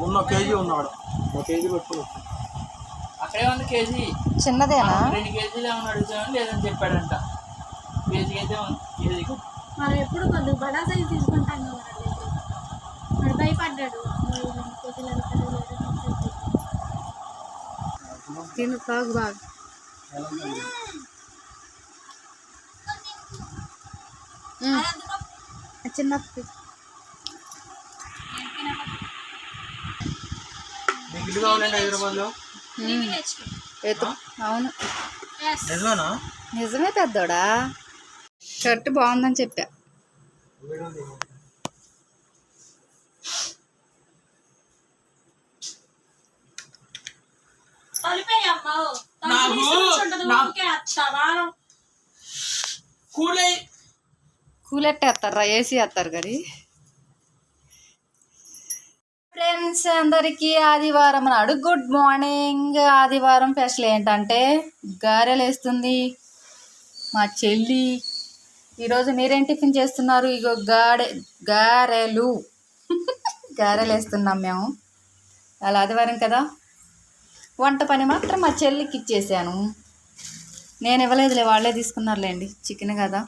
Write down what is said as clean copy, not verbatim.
ఉన్న కేజీ ఉన్నాడు, ఒక కేజీ పెట్టుకుని అక్కడే ఉంది కేజీ. చిన్నదేనా? 2 కేజీలు ఏమన్నా అడుగుతామని లేదని చెప్పాడంట. కేజీ అయితే కేజీకి మనం ఎప్పుడు కొద్దిగా బడా సైజ్ తీసుకుంటాం కదా, మరి భయపడ్డాడు. తిను తాగు బాగా. చిన్న ఇల్లు కావాలండి హైదరాబాద్లో. అవును నిజమేనా? నిజమే పెద్దోడా. షర్ట్ బాగుందని చెప్పా. కూలెట్టేస్తారా, ఏసీ వేస్తారు కానీ. ఫ్రెండ్స్ అందరికీ ఆదివారం నాడు గుడ్ మార్నింగ్. ఆదివారం స్పెషల్ ఏంటంటే గారెలు వేస్తుంది మా చెల్లి. ఈరోజు మీరేం టిఫిన్ చేస్తున్నారు? ఇగో గారెలు గారెలు వేస్తున్నాం మేము. అలా ఆదివారం కదా, వంట పని మాత్రం మా చెల్లికి ఇచ్చేసాను. నేను ఇవ్వలేదులే, వాళ్ళే తీసుకున్నారులేండి. చికెన్ కదా.